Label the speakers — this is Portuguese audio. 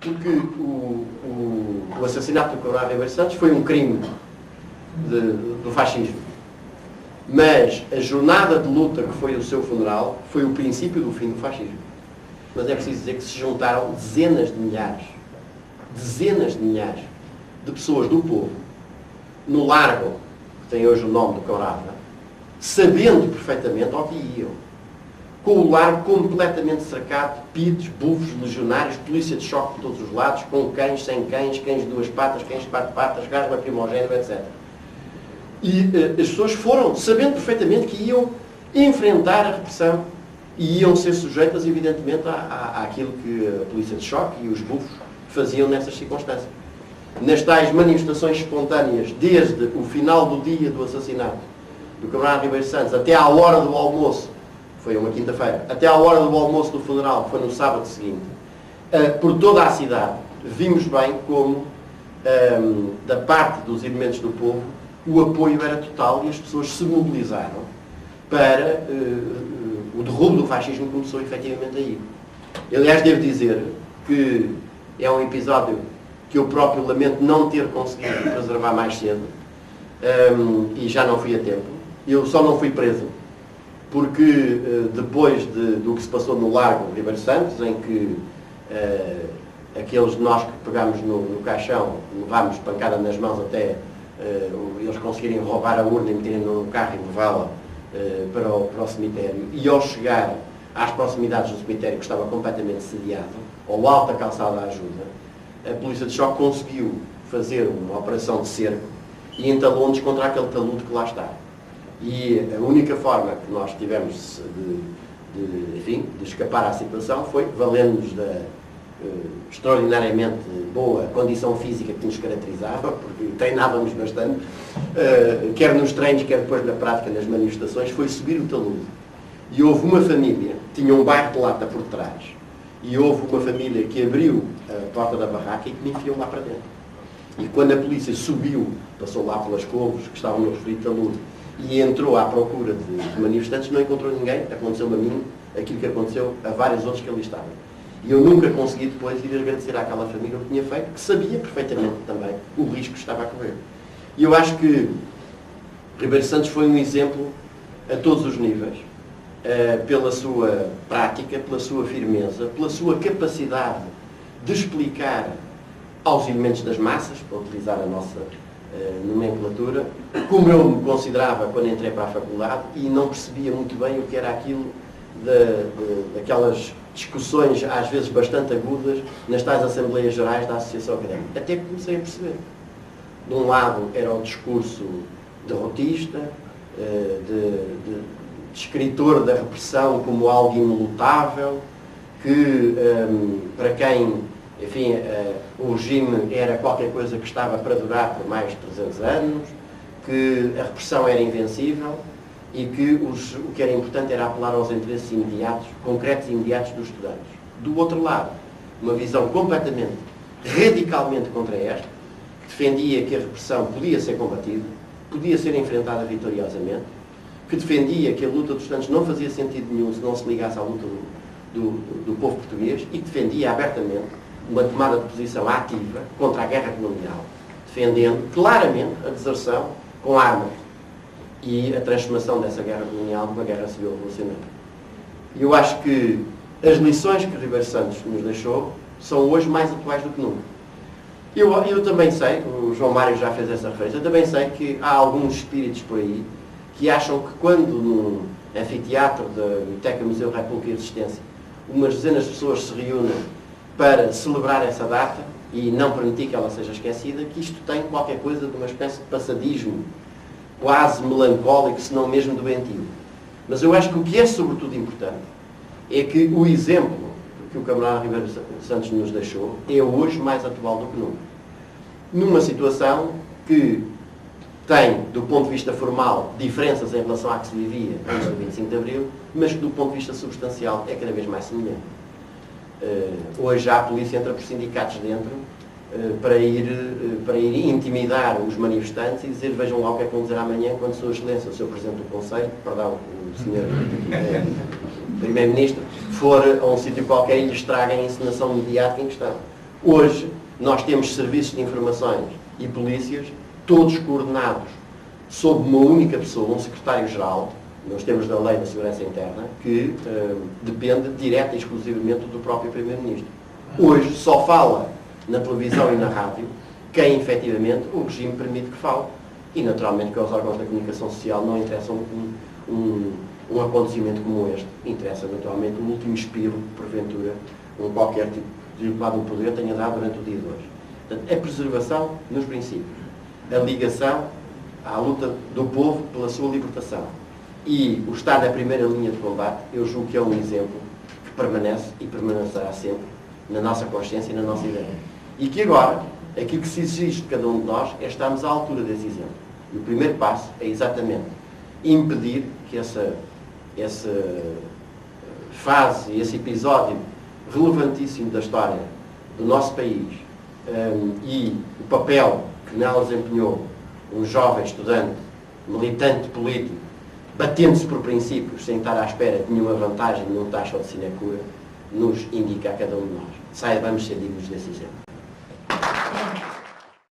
Speaker 1: Porque o assassinato do Coronel Ribeiro Santos foi um crime do fascismo. Mas a jornada de luta que foi o seu funeral foi o princípio do fim do fascismo. Mas é preciso dizer que se juntaram dezenas de milhares de pessoas do povo no Largo, que tem hoje o nome do Caurava, sabendo perfeitamente ao que iam. Com o Largo completamente cercado de pitos, bufos, legionários, polícia de choque por todos os lados, com cães, sem cães, cães de duas patas, cães de quatro patas, gás lacrimogéneo, etc. E as pessoas foram sabendo perfeitamente que iam enfrentar a repressão e iam ser sujeitas, evidentemente, àquilo que a polícia de choque e os bufos faziam nessas circunstâncias. Nas tais manifestações espontâneas, desde o final do dia do assassinato do Coronel Ribeiro Santos até à hora do almoço, foi uma quinta-feira, até à hora do almoço do funeral, que foi no sábado seguinte, por toda a cidade, vimos bem como, da parte dos elementos do povo, o apoio era total e as pessoas se mobilizaram para o derrubo do fascismo que começou efetivamente aí. Aliás, devo dizer que é um episódio que eu próprio lamento não ter conseguido preservar mais cedo, e já não fui a tempo. Eu só não fui preso porque depois do que se passou no Largo Ribeiro Santos, em que aqueles de nós que pegámos no caixão, levámos pancada nas mãos até eles conseguirem roubar a urna e meterem no carro e levá-la para o cemitério, e ao chegar às proximidades do cemitério, que estava completamente sediado, ao alto da calçada da ajuda, a polícia de choque conseguiu fazer uma operação de cerco e entalou-nos contra aquele talude que lá está. E a única forma que nós tivemos de escapar à situação foi valendo-nos da extraordinariamente boa condição física que nos caracterizava, porque treinávamos bastante, quer nos treinos, quer depois na prática, nas manifestações, foi subir o talude. E houve uma família, tinha um bairro de lata por trás, e houve uma família que abriu a porta da barraca e que me enfiou lá para dentro. E quando a polícia subiu, passou lá pelas couves que estavam no referido talude, e entrou à procura de manifestantes, não encontrou ninguém. Aconteceu-me a mim aquilo que aconteceu a vários outros que ali estavam. E eu nunca consegui depois ir agradecer àquela família o que tinha feito, que sabia perfeitamente também o risco que estava a correr. E eu acho que Ribeiro Santos foi um exemplo a todos os níveis, pela sua prática, pela sua firmeza, pela sua capacidade de explicar aos elementos das massas, para utilizar a nossa nomenclatura, como eu me considerava quando entrei para a faculdade e não percebia muito bem o que era aquilo daquelas discussões, às vezes bastante agudas, nas tais Assembleias Gerais da Associação Académica. Até que comecei a perceber. De um lado era o discurso derrotista, de escritor da repressão como algo inelutável, que para quem, enfim, o regime era qualquer coisa que estava para durar por mais de 300 anos, que a repressão era invencível e que o que era importante era apelar aos interesses imediatos, concretos e imediatos dos estudantes. Do outro lado, uma visão completamente, radicalmente contra esta, que defendia que a repressão podia ser combatida, podia ser enfrentada vitoriosamente, que defendia que a luta dos estudantes não fazia sentido nenhum se não se ligasse à luta do povo português, e que defendia abertamente uma tomada de posição ativa contra a guerra colonial, defendendo claramente a deserção com armas e a transformação dessa guerra colonial numa guerra civil revolucionária. E eu acho que as lições que Ribeiro Santos nos deixou são hoje mais atuais do que nunca. Eu também sei, o João Mário já fez essa referência, eu também sei que há alguns espíritos por aí que acham que quando num anfiteatro da Biblioteca Museu República e Resistência umas dezenas de pessoas se reúnem para celebrar essa data e não permitir que ela seja esquecida, que isto tem qualquer coisa de uma espécie de passadismo quase melancólico, se não mesmo doentio. Mas eu acho que o que é sobretudo importante é que o exemplo que o camarada Ribeiro Santos nos deixou é hoje mais atual do que nunca. Numa situação que tem, do ponto de vista formal, diferenças em relação à que se vivia antes do 25 de Abril, mas que do ponto de vista substancial é cada vez mais semelhante. Hoje já a polícia entra por sindicatos dentro para ir intimidar os manifestantes e dizer: vejam lá o que é que vão dizer amanhã quando Sua Excelência, o Sr. Presidente do Conselho, perdão, o Sr. Primeiro-Ministro, for a um sítio qualquer e lhes traga a encenação mediática em questão. Hoje, nós temos serviços de informações e polícias, todos coordenados sob uma única pessoa, um secretário-geral, nos termos da Lei da Segurança Interna, que depende direta e exclusivamente do próprio Primeiro-Ministro. Hoje só fala na televisão e na rádio quem efetivamente o regime permite que fale. E naturalmente que aos órgãos da comunicação social não interessa um acontecimento como este. Interessa naturalmente o último espirro que porventura qualquer tipo de titular do poder tenha dado durante o dia de hoje. Portanto, a preservação nos princípios, a ligação à luta do povo pela sua libertação e o estar na primeira linha de combate, eu julgo que é um exemplo que permanece e permanecerá sempre na nossa consciência e na nossa ideia. E que agora, aquilo que se exige de cada um de nós é estarmos à altura desse exemplo. E o primeiro passo é exatamente impedir que essa fase, esse episódio relevantíssimo da história do nosso país e o papel que nela desempenhou um jovem estudante, militante político, batendo-se por princípios, sem estar à espera de nenhuma vantagem, nenhum taxa de sinecura, nos indica a cada um de nós. Saibamos ser dignos desse exemplo.